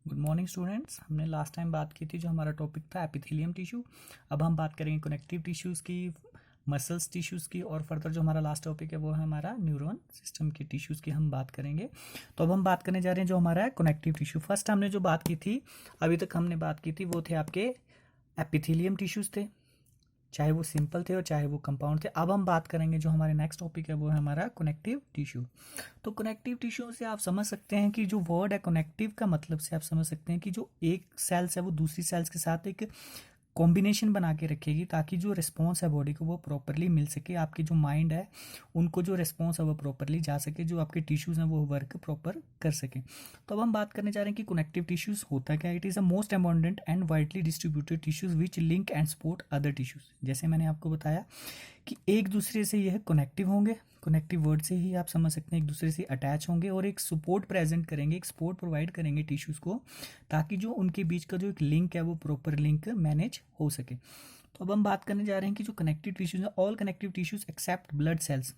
Good morning students. हमने last time बात की थी, जो हमारा टॉपिक था एपिथेलियम टिश्यू। अब हम बात करेंगे कनेक्टिव टिश्यूज़ की, मसल्स टिश्यूज़ की, और फर्दर जो हमारा लास्ट टॉपिक है वो है हमारा न्यूरॉन सिस्टम की टिश्यूज़ की हम बात करेंगे। तो अब हम बात करने जा रहे हैं जो हमारा है कनेक्टिव टिश्यू। फर्स्ट हमने जो बात की थी, अभी तक हमने बात की थी, वो थे आपके एपिथेलियम टिश्यूज़ थे, चाहे वो सिंपल थे और चाहे वो कंपाउंड थे। अब हम बात करेंगे जो हमारे नेक्स्ट टॉपिक है वो है हमारा कनेक्टिव टिश्यू। तो कनेक्टिव टिश्यू से आप समझ सकते हैं कि जो वर्ड है कनेक्टिव का मतलब से आप समझ सकते हैं कि जो एक सेल्स है वो दूसरी सेल्स के साथ एक कॉम्बिनेशन बना के रखेगी, ताकि जो रिस्पॉन्स है बॉडी को वो प्रॉपरली मिल सके, आपकी जो माइंड है उनको जो रिस्पॉन्स है वो प्रॉपरली जा सके, जो आपके टिश्यूज़ हैं वो वर्क प्रॉपर कर सके। तो अब हम बात करने जा रहे हैं कि कनेक्टिव टिश्यूज़ होता क्या है। It is a most abundant and widely distributed tissues which link and support other tissues. जैसे मैंने आपको बताया कि एक दूसरे से यह कनेक्टिव होंगे, कनेक्टिव वर्ड से ही आप समझ सकते हैं, एक दूसरे से अटैच होंगे और एक सपोर्ट प्रेजेंट करेंगे, एक सपोर्ट प्रोवाइड करेंगे टिश्यूज़ को, ताकि जो उनके बीच का जो एक लिंक है वो प्रॉपर लिंक मैनेज हो सके। तो अब हम बात करने जा रहे हैं कि जो कनेक्टिव टिश्यूज़ हैं, all connective tissues except blood cells,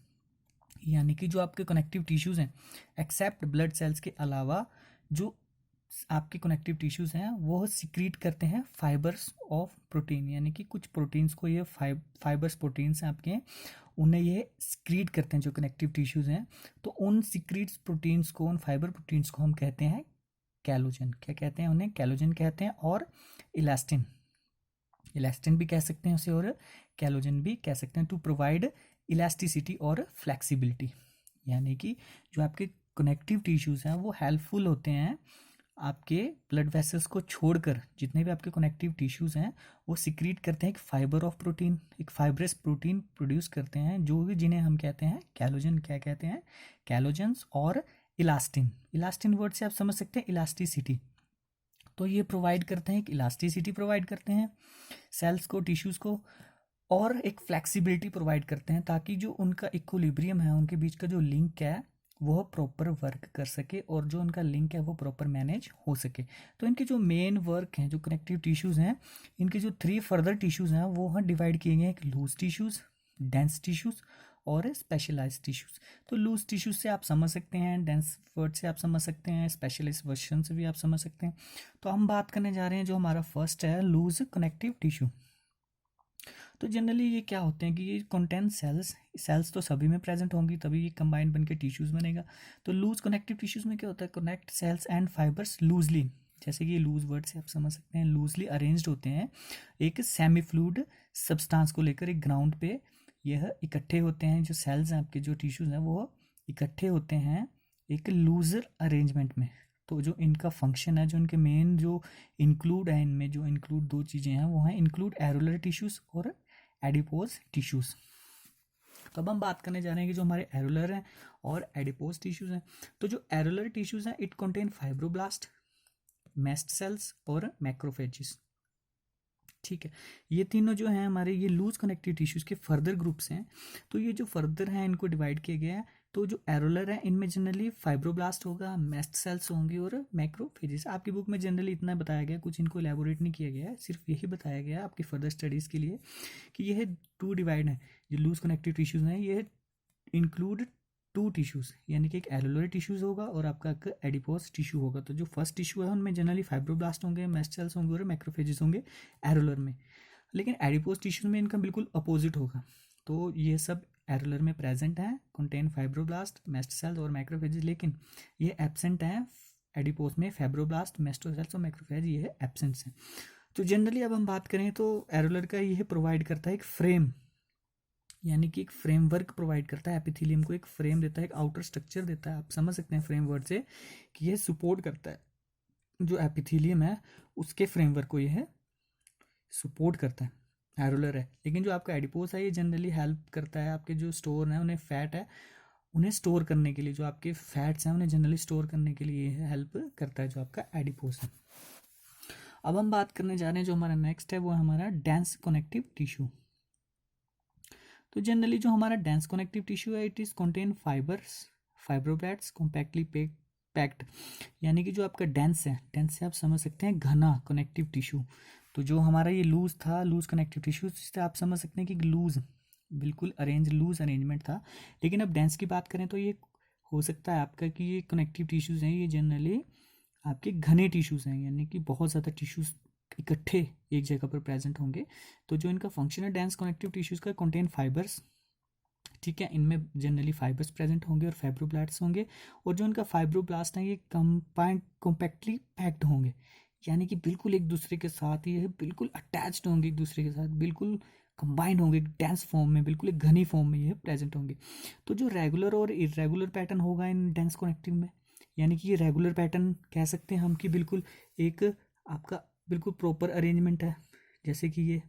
यानी कि जो आपके कनेक्टिव टिश्यूज़ हैं एक्सेप्ट ब्लड सेल्स के अलावा, जो आपके कनेक्टिव टिश्यूज़ हैं वो सिक्रीट करते हैं फाइबर्स ऑफ प्रोटीन, यानी कि कुछ प्रोटीन्स को ये फाइबर्स प्रोटीन्स हैं आपके, उन्हें ये सिक्रीट करते हैं जो कनेक्टिव टिश्यूज़ हैं। तो उन सिक्रीट्स प्रोटीन्स को, उन फाइबर प्रोटीन्स को हम कहते हैं कैलोजन। क्या कहते हैं उन्हें? कैलोजन कहते हैं। और इलास्टिन, इलास्टिन भी कह सकते हैं उसे, और कैलोजन भी कह सकते हैं, टू प्रोवाइड इलास्टिसिटी और फ्लेक्सिबिलिटी। यानी कि जो आपके कनेक्टिव टिश्यूज़ हैं वो हेल्पफुल होते हैं आपके ब्लड वेसल्स को छोड़कर। जितने भी आपके कनेक्टिव टिश्यूज़ हैं वो सिक्रीट करते हैं एक फाइबर ऑफ प्रोटीन, एक फाइब्रस प्रोटीन प्रोड्यूस करते हैं, जो भी जिन्हें हम कहते हैं कैलोजन। क्या कहते हैं? कैलोजन्स। और इलास्टिन, इलास्टिन वर्ड से आप समझ सकते हैं इलास्टिसिटी। तो ये प्रोवाइड करते हैं, एक इलास्टिसिटी प्रोवाइड करते हैं सेल्स को, टिश्यूज़ को, और एक फ्लेक्सिबिलिटी प्रोवाइड करते हैं, ताकि जो उनका इक्विलिब्रियम है, उनके बीच का जो लिंक है वो प्रॉपर वर्क कर सके, और जो उनका लिंक है वो प्रॉपर मैनेज हो सके। तो इनके जो मेन वर्क हैं, जो कनेक्टिव टिश्यूज़ हैं, इनके जो 3 फर्दर टिश्यूज़ हैं वो हैं डिवाइड किए गए हैं, एक लूज टिश्यूज़, डेंस टिश्यूज़ और स्पेशलाइज्ड टिश्यूज़। तो लूज टिश्यूज़ से आप समझ सकते हैं, डेंस वर्ड से आप समझ सकते हैं, स्पेशलाइज्ड वर्जन से भी आप समझ सकते हैं। तो हम बात करने जा रहे हैं जो हमारा फर्स्ट है लूज कनेक्टिव टिश्यू। तो जनरली ये क्या होते हैं कि ये कंटेंट सेल्स, सेल्स तो सभी में प्रेजेंट होंगी, तभी ये कंबाइंड बनके टिश्यूज़ बनेगा। तो लूज कनेक्टिव टिश्यूज़ में क्या होता है? Connect cells and fibres loosely, जैसे कि ये लूज वर्ड से आप समझ सकते हैं, लूजली अरेंज्ड होते हैं एक सेमी फ्लूइड सब्सटेंस को लेकर। एक ग्राउंड पे यह इकट्ठे होते हैं, जो सेल्स हैं आपके, जो टिश्यूज़ हैं वो इकट्ठे होते हैं एक लूजर अरेंजमेंट में। तो जो इनका फंक्शन है, जो इनके मेन जो इंक्लूड है, इनमें जो इंक्लूड 2 चीज़ें हैं वो हैं इंक्लूड एरुलर टिश्यूज़ और एडिपोज टिश्यूज़। तो अब हम बात करने जा रहे हैं कि जो हमारे एरुलर हैं और एडिपोज टिश्यूज़ हैं। तो जो एरुलर टिश्यूज़ हैं it contain fibroblast, mast cells और मैक्रोफेजेस। ठीक है, ये तीनों जो हैं हमारे, ये लूज कनेक्टिव टिश्यूज़ के फर्दर ग्रुप्स हैं। तो ये जो फर्दर हैं इनको डिवाइड किया गया है। तो जो एरोलर है इनमें जनरली फाइब्रोब्लास्ट होगा, मेस्ट सेल्स होंगे और मैक्रोफेजेस। आपकी बुक में जनरली इतना बताया गया, कुछ इनको एलेबोरेट नहीं किया गया है, सिर्फ यही बताया गया है आपकी फर्दर स्टडीज़ के लिए कि यह 2 डिवाइड है। जो लूज कनेक्टिव टिश्यूज़ हैं ये इंक्लूड 2 टिश्यूज़, यानी कि एक एलुलर टिश्यूज़ होगा और आपका एक एडिपोज टिश्यू होगा। तो जो फर्स्ट टिश्यू है उनमें जनरली फाइब्रोब्लास्ट होंगे, मेस्ट सेल्स होंगे और मैक्रोफेजेस होंगे एरुलर में। लेकिन एडिपोज टिश्यूज में इनका बिल्कुल अपोजिट होगा। तो ये सब एरुलर में प्रेजेंट हैं, कंटेन फाइब्रोब्लास्ट, मेस्ट सेल्स और मैक्रोफेजेस, लेकिन ये एब्सेंट हैं एडिपोज में। फाइब्रोब्लास्ट, मेस्टोसेल्स और मैक्रोफेज ये एब्सेंट्स हैं। तो जनरली अब हम बात करें तो एरुलर का ये प्रोवाइड करता है एक फ्रेम, यानी कि एक फ्रेमवर्क प्रोवाइड करता है एपिथेलियम को, एक फ्रेम देता है, एक आउटर स्ट्रक्चर देता है। आप समझ सकते हैं फ्रेमवर्क से कि यह सपोर्ट करता है, जो एपिथेलियम है उसके फ्रेमवर्क को यह सपोर्ट करता है, एरुलर है। लेकिन जो आपका एडिपोज है ये जनरली हेल्प करता है आपके जो स्टोर है, उन्हें फैट है उन्हें स्टोर करने के लिए, जो आपके फैट्स हैं उन्हें जनरली स्टोर करने के लिए हेल्प करता है जो आपका एडिपोज है। अब हम बात करने जा रहे हैं जो हमारा नेक्स्ट है वो है हमारा डेंस कनेक्टिव टिश्यू। तो जनरली जो हमारा डेंस कनेक्टिव टिश्यू है it is contain fibres, fibroblasts compactly packed, यानी कि जो आपका डेंस है, डेंस से आप समझ सकते हैं घना कनेक्टिव टिश्यू। तो जो हमारा ये लूज था, लूज कनेक्टिव टिश्यू, इससे आप समझ सकते हैं कि लूज, बिल्कुल लूज अरेंजमेंट था। लेकिन अब डेंस की बात करें तो ये हो सकता है आपका कि ये कनेक्टिव टिश्यूज़ हैं ये जनरली आपके घने टिश्यूज़ हैं, यानी कि बहुत ज़्यादा टिश्यूज़ इकट्ठे एक जगह पर प्रेजेंट होंगे। तो जो इनका फंक्शन है डेंस कनेक्टिव टिश्यूज़ का, कंटेन फाइबर्स, ठीक है, इनमें जनरली फाइबर्स प्रेजेंट होंगे और फाइब्रोब्लास्ट्स होंगे। और जो इनका फाइब्रोब्लास्ट हैं ये कॉम्पैक्टली पैक्ड होंगे, यानी कि बिल्कुल एक दूसरे के साथ ये बिल्कुल अटैच्ड होंगे, एक दूसरे के साथ बिल्कुल कंबाइंड होंगे, डेंस फॉर्म में, बिल्कुल एक घनी फॉर्म में ये प्रेजेंट होंगे। तो जो रेगुलर और इरेगुलर पैटर्न होगा इन डेंस कनेक्टिव में, यानी कि ये रेगुलर पैटर्न कह सकते हैं हम कि बिल्कुल एक आपका बिल्कुल प्रॉपर अरेंजमेंट है जैसे कि ये।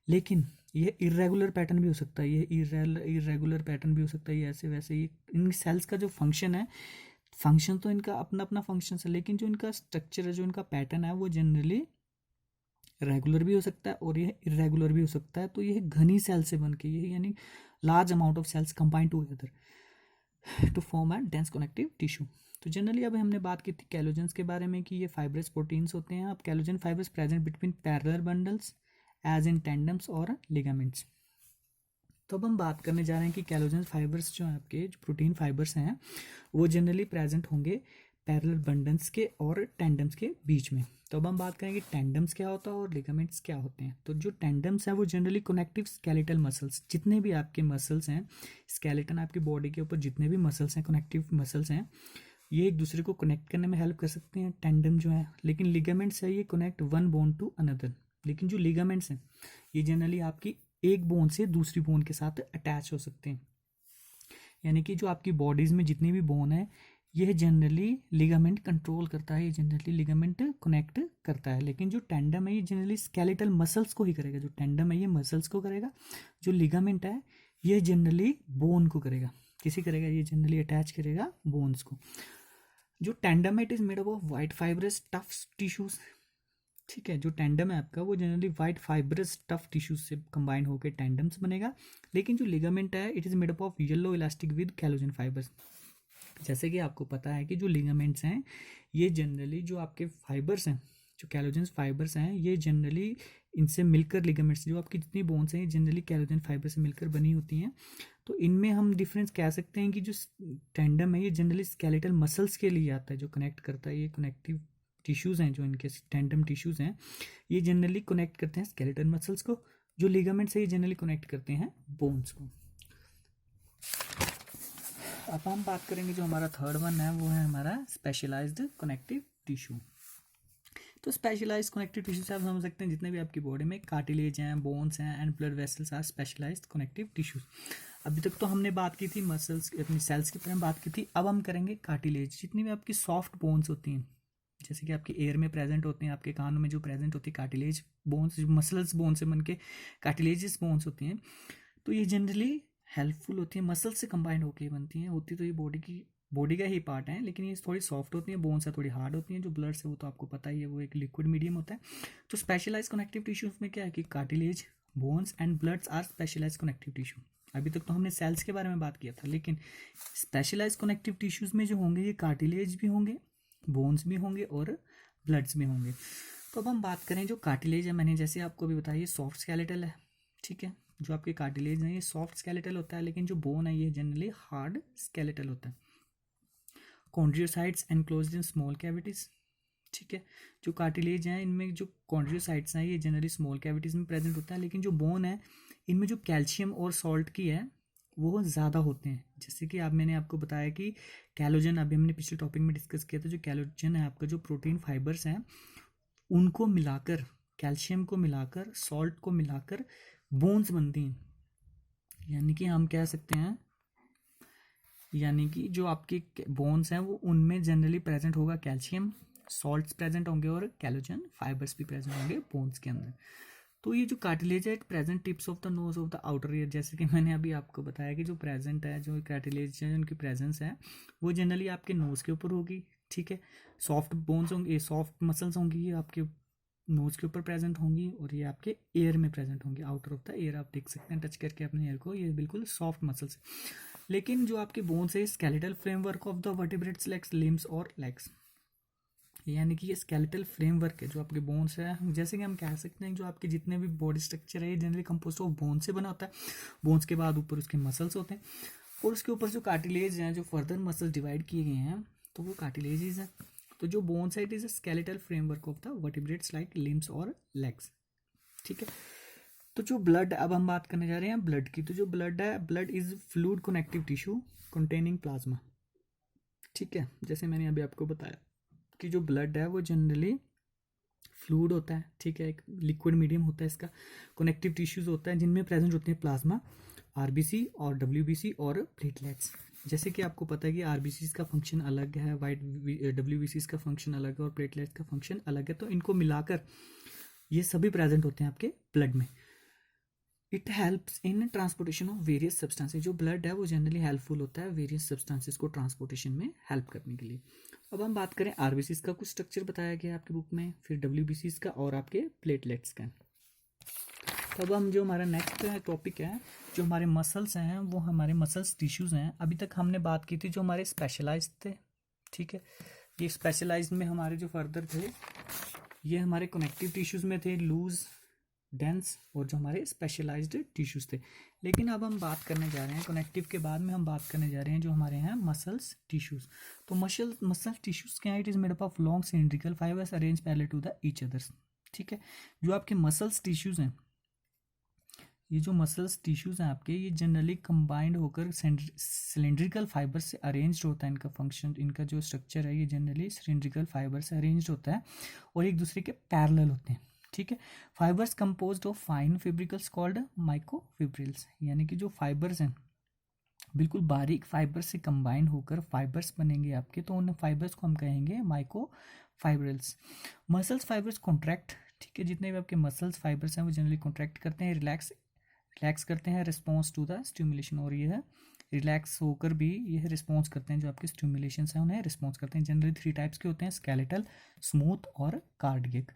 लेकिन ये इरेगुलर पैटर्न भी हो सकता है, ये इरेगुलर पैटर्न भी हो सकता है, ये ऐसे वैसे। ये इन सेल्स का जो फंक्शन है, फंक्शन तो इनका अपना अपना फंक्शन है, लेकिन जो इनका स्ट्रक्चर है, जो इनका पैटर्न है, वो जनरली रेगुलर भी हो सकता है और ये इरेगुलर भी हो सकता है। तो ये घनी सेल से बन के, ये यानी large amount of cells combined together to form a dense connective tissue. तो जनरली अभी हमने बात की थी कैलोजेंस के बारे में कि ये फाइब्रस प्रोटीन्स होते हैं। अब collagen fibres present between parallel bundles as in tendons और लिगामेंट्स। तो अब हम बात करने जा रहे हैं कि कैलोजन फाइबर्स जो हैं, आपके जो प्रोटीन फाइबर्स हैं, वो जनरली प्रेजेंट होंगे पैरेलल बंडल्स के और टेंडम्स के बीच में। तो अब हम बात करेंगे टेंडम्स क्या होता है और लिगामेंट्स क्या होते हैं। तो जो टेंडम्स हैं वो जनरली कनेक्टिव स्केलेटल मसल्स, जितने भी आपके मसल्स हैं स्केलेटन, आपकी बॉडी के ऊपर जितने भी मसल्स हैं, कनेक्टिव मसल्स हैं, ये एक दूसरे को कनेक्ट करने में हेल्प कर सकते हैं टेंडम जो है। लेकिन लिगामेंट्स है ये connect one bone to another. लेकिन जो लिगामेंट्स हैं ये जनरली आपकी एक बोन से दूसरी बोन के साथ अटैच हो सकते हैं, यानी कि जो आपकी बॉडीज में जितनी भी बोन है यह जनरली लिगामेंट कंट्रोल करता है, ये जनरली लिगामेंट कनेक्ट करता है। लेकिन जो टेंडम है ये जनरली स्केलेटल मसल्स को ही करेगा, जो टेंडम है ये मसल्स को करेगा, जो लिगामेंट है ये जनरली बोन को करेगा। किसी करेगा, ये जनरली अटैच करेगा बोन्स को। जो टेंडम है it is made up of white fibrous tough tissues, ठीक है। जो टेंडम है आपका वो generally white fibrous tough tissues से कंबाइन होकर टेंडम्स बनेगा। लेकिन जो लिगामेंट है it is made up of yellow elastic with collagen fibres. जैसे कि आपको पता है कि जो लिगामेंट्स हैं ये जनरली जो आपके फाइबर्स हैं, जो कैलोजन फाइबर्स हैं, ये जनरली इनसे मिलकर लिगामेंट्स, जो आपकी जितनी बोन्स हैं ये जनरली कैलोजन फाइबर से मिलकर बनी होती हैं। तो इनमें हम डिफरेंस कह सकते हैं कि जो टेंडम है ये जनरली स्केलेटल मसल्स के लिए आता है, जो कनेक्ट करता है, ये कनेक्टिव टिश्यूज़ हैं जो इनके टेंडम टिश्यूज़ हैं, ये जनरली कनेक्ट करते हैं स्केलेटल मसल्स को। जो लिगामेंट्स है ये जनरली कनेक्ट करते हैं बोन्स को। अब हम बात करेंगे जो हमारा थर्ड वन है वो है हमारा स्पेशलाइज्ड कनेक्टिव टिश्यू। तो स्पेशलाइज कनेक्टिव टिश्यू से आप समझ सकते हैं जितने भी आपकी बॉडी में कार्टिलेज हैं, बोन्स हैं and blood vessels are specialised connective tissues. अभी तक तो हमने बात की थी मसल्स, अपनी सेल्स की तरह बात की थी। अब हम करेंगे कार्टिलेज, जितनी भी आपकी सॉफ्ट बोन्स होती हैं, जैसे कि आपकी एयर में प्रेजेंट होती हैं, आपके कानों में जो प्रेजेंट होती है कार्टिलेज बोन्स, जो मसल्स बोन से बनके कार्टिलेजियस बोन्स होती हैं, तो ये जनरली हेल्पफुल होती है, मसल से कंबाइंड होकर बनती हैं। होती तो ये बॉडी का ही पार्ट है, लेकिन ये थोड़ी सॉफ्ट होती हैं, बोन्स है थोड़ी हार्ड होती हैं। जो ब्लड है वो तो आपको पता ही है, वो एक लिक्विड मीडियम होता है। तो स्पेशलाइज कनेक्टिव टिश्यूज में क्या है कि cartilage, bones and bloods are specialise connective tissue. अभी तक तो हमने सेल्स के बारे में बात किया था, लेकिन स्पेशलाइज कनेक्टिव टिश्यूज में जो होंगे ये कार्टिलेज भी होंगे, बोन्स भी होंगे और ब्लड्स भी होंगे। तो अब हम बात करें जो कार्टिलेज है, मैंने जैसे आपको भी बताया ये सॉफ्ट स्केलेटल है, ठीक है। जो आपके कार्टिलेज हैं ये सॉफ्ट स्केलेटल होता है, लेकिन जो बोन है ये जनरली हार्ड स्केलेटल होता है। कॉन्ड्रियोसाइट्स एनक्लोज्ड इन स्मॉल कैविटीज, ठीक है। जो कार्टिलेज हैं इनमें जो कॉन्ड्रियोसाइट्स हैं ये जनरली स्मॉल कैविटीज में प्रेजेंट होता है। लेकिन जो बोन है इनमें जो कैल्शियम और सॉल्ट की है वो ज़्यादा होते हैं। जैसे कि मैंने आपको बताया कि कैलोजन, अभी हमने पिछले टॉपिक में डिस्कस किया था, जो कैलोजन है आपका, जो प्रोटीन फाइबर्स हैं उनको मिलाकर, कैल्शियम को मिलाकर, सॉल्ट को मिलाकर बोन्स बनती हैं। यानी कि हम कह सकते हैं, यानी कि जो आपके बोन्स हैं वो उनमें जनरली प्रेजेंट होगा कैल्शियम, सॉल्ट्स प्रेजेंट होंगे और कैलोजन फाइबर्स भी प्रेजेंट होंगे बोन्स के अंदर। तो ये जो कार्टिलेज है present tips of the nose of the outer ear, जैसे कि मैंने अभी आपको बताया कि जो प्रेजेंट है, जो कार्टिलेज है उनकी प्रेजेंस है वो जनरली आपके नोज के ऊपर होगी, ठीक है। सॉफ्ट बोन्स होंगे, सॉफ्ट मसल्स होंगी, ये आपके नोज के ऊपर प्रेजेंट होंगी और ये आपके एयर में प्रेजेंट होंगी, आउटर ऑफ द एयर। आप देख सकते हैं टच करके अपने एयर को, ये बिल्कुल सॉफ्ट मसल्स। लेकिन जो आपके बोन्स है skeletal framework of the vertebrates like limbs और लेग्स, यानी कि ये स्केलेटल फ्रेमवर्क है जो आपके बोन्स है। जैसे कि हम कह सकते हैं जो आपके जितने भी बॉडी स्ट्रक्चर है ये जनरली कंपोस्ट ऑफ बोन से बना होता है। बोन्स के बाद ऊपर उसके मसल्स होते हैं और उसके ऊपर जो कार्टिलेज हैं, जो फर्दर मसल्स डिवाइड किए गए हैं तो वो कार्टिलेजेस हैं। तो जो बोन्स है it is a skeletal framework of the vertebrates like limbs और लेग्स। ठीक है, तो जो ब्लड, अब हम बात करने जा रहे हैं ब्लड की। तो जो ब्लड है, blood is fluid connective tissue containing plasma. ठीक है, जैसे मैंने अभी आपको बताया कि जो ब्लड है वो जनरली फ्लूइड होता है। ठीक है, एक लिक्विड मीडियम होता है इसका, कनेक्टिव टिश्यूज होता है जिनमें प्रेजेंट होते हैं प्लाज्मा, आरबीसी और डब्ल्यूबीसी और प्लेटलेट्स। जैसे कि आपको पता है कि आरबीसी का फंक्शन अलग है, वाइट डब्ल्यूबीसी का फंक्शन अलग है और प्लेटलेट्स का फंक्शन अलग है, तो इनको मिलाकर ये सभी प्रेजेंट होते हैं आपके ब्लड में। It helps in transportation of various substances. जो ब्लड है वो जनरली हेल्पफुल होता है वेरियस सब्सटेंसेज को ट्रांसपोर्टेशन में हेल्प करने के लिए। अब हम बात करें आरबीसी का, कुछ स्ट्रक्चर बताया गया है आपके बुक में, फिर डब्ल्यूबीसी का और आपके प्लेटलेट्स का। तो अब हम जो हमारा नेक्स्ट टॉपिक है, जो हमारे मसल्स हैं वो हमारे मसल्स टिश्यूज़ हैं। अभी तक हमने बात की थी जो हमारे स्पेशलाइज्ड थे। ठीक है, ये स्पेशलाइज्ड में हमारे जो फर्दर थे ये हमारे कनेक्टिव टिश्यूज़ में थे, लूज, डेंस, और जो हमारे स्पेशलाइज्ड टिश्यूज़ थे। लेकिन अब हम बात करने जा रहे हैं कनेक्टिव के बाद में हम बात करने जा रहे हैं जो हमारे हैं मसल्स टिश्यूज़। तो मसल टिश्यूज़ क्या है, it is made up of long cylindrical fibres arrange parallel to the each others. ठीक है, जो आपके मसल्स टिश्यूज़ हैं, ये जो मसल्स टिश्यूज़ हैं आपके, ये जनरली कंबाइंड होकर सिलिंड्रिकल फाइबर से अरेंज होता है। इनका फंक्शन, इनका जो स्ट्रक्चर है ये जनरली सिलिंड्रिकल फाइबर से अरेंज होता है और एक दूसरे के पैरेलल होते हैं। ठीक है, fibres composed of fine fibrils called microfibrils, यानी कि जो फाइबर्स हैं बिल्कुल बारीक फाइबर से कंबाइन होकर फाइबर्स बनेंगे आपके, तो उन फाइबर्स को हम कहेंगे माइक्रोफाइब्रिल्स। Muscles fibres contract. ठीक है, जितने भी आपके मसल्स फाइबर्स हैं वो जनरली कॉन्ट्रैक्ट करते हैं, रिलैक्स करते हैं रिस्पॉन्स टू द स्टिमुलेशन, और ये है रिलैक्स होकर भी ये रिस्पॉन्स करते हैं, जो आपके स्टिमुलेशन हैं उन्हें रिस्पॉन्स करते हैं। जनरली 3 टाइप्स के होते हैं, स्केलेटल, स्मूथ और कार्डियक।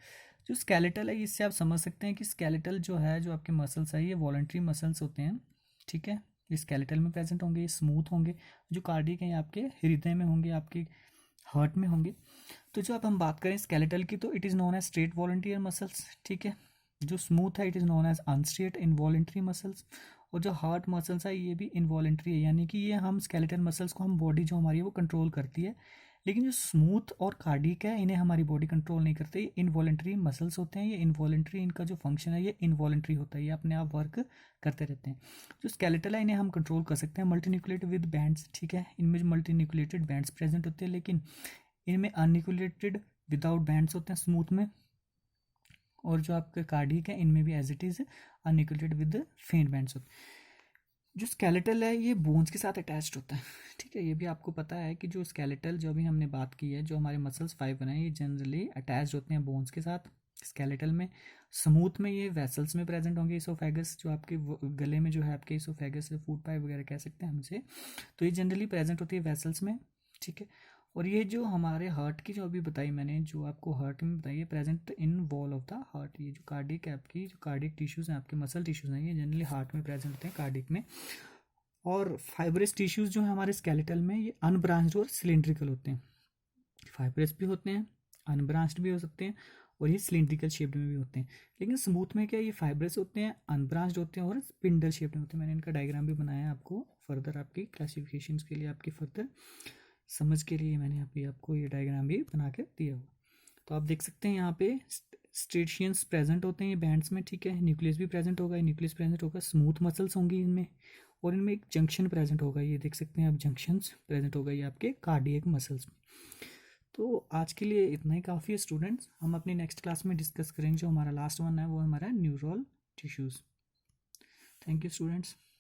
जो स्केलेटल है इससे आप समझ सकते हैं कि स्केलेटल जो है, जो आपके मसल्स है ये वॉलंटरी मसल्स होते हैं। ठीक है, ये स्केलेटल में प्रेजेंट होंगे, ये स्मूथ होंगे। जो कार्डियक हैं ये आपके हृदय में होंगे, आपके हार्ट में होंगे। तो जो अब हम बात करें स्केलेटल की, तो it is known as striated voluntary muscles. ठीक है, जो स्मूथ है it is known as unstriated involuntary muscles, और जो हार्ट मसल्स है ये भी इनवॉलेंट्री है, यानी कि ये हम स्केलेटल मसल्स को हम बॉडी जो हमारी है वो कंट्रोल करती है। लेकिन जो स्मूथ और कार्डियक है इन्हें हमारी बॉडी कंट्रोल नहीं करती, ये इनवॉलेंट्री मसल्स होते हैं। ये इनवॉलेंट्री, इनका जो फंक्शन है ये इनवॉलेंट्री होता है, ये अपने आप वर्क करते रहते हैं। जो स्केलेटल है इन्हें हम कंट्रोल कर सकते हैं मल्टीन्यूक्लिएटेड विद बैंड्स। ठीक है, इनमें जो मल्टीन्यूक्लिएटेड बैंड्स प्रेजेंट होते हैं, लेकिन इनमें अनन्यूक्लिएटेड विदाउट बैंड्स होते हैं स्मूथ में, और जो आपके कार्डियक है इनमें भी एज इट इज़ अनन्यूक्लिएटेड विद फेंट बैंड्स होते हैं। जो स्केलेटल है ये बोन्स के साथ अटैच्ड होता है। ठीक है, ये भी आपको पता है कि जो स्केलेटल, जो भी हमने बात की है, जो हमारे मसल्स फाइबर हैं ये जनरली अटैच्ड होते हैं बोन्स के साथ स्केलेटल में। स्मूथ में ये वेसल्स में प्रेजेंट होंगे, इसोफेगस, जो आपके गले में जो है आपके इसोफेगस, फूड पाइप वगैरह कह सकते हैं हमसे, तो ये जनरली प्रेजेंट होती है वेसल्स में। ठीक है, और ये जो हमारे हार्ट की जो अभी बताई मैंने, जो आपको हार्ट में बताई है, present in wall of the heart. ये जो कार्डियक है आपकी, जो कार्डियक टिश्यूज़ हैं आपके मसल टिश्यूज़ हैं, ये जनरली हार्ट में प्रेजेंट होते हैं, कार्डियक में। और फाइब्रस टिश्यूज़ जो है हमारे स्केलेटल में ये अनब्रांच्ड और सिलिंड्रिकल होते हैं। फाइब्रस भी होते हैं, अनब्रांच्ड भी हो सकते हैं, और ये सिलिंड्रिकल शेप्ड में भी होते हैं। लेकिन स्मूथ में क्या, ये फाइब्रस होते हैं, अनब्रांच्ड होते हैं और स्पिंडल शेप्ड में होते हैं। मैंने इनका डायग्राम भी बनाया है आपको फर्दर आपकी क्लासिफिकेशन के लिए, आपकी फर्दर समझ के लिए मैंने अभी आपको ये डायग्राम भी बना के दिया हुआ। तो आप देख सकते हैं यहाँ पे स्ट्रेशियंस प्रेजेंट होते हैं ये बैंड्स में। ठीक है, न्यूक्लियस भी प्रेजेंट होगा, न्यूक्लियस प्रेजेंट होगा, स्मूथ मसल्स होंगी इनमें, और इनमें एक जंक्शन प्रेजेंट होगा, ये देख सकते हैं आप जंक्शंस प्रेजेंट होगा ये आपके कार्डियक मसल्स में। तो आज के लिए इतना ही काफ़ी है स्टूडेंट्स, हम अपनी नेक्स्ट क्लास में डिस्कस करेंगे। जो हमारा लास्ट वन है वो हमारा neural tissues. Thank you students.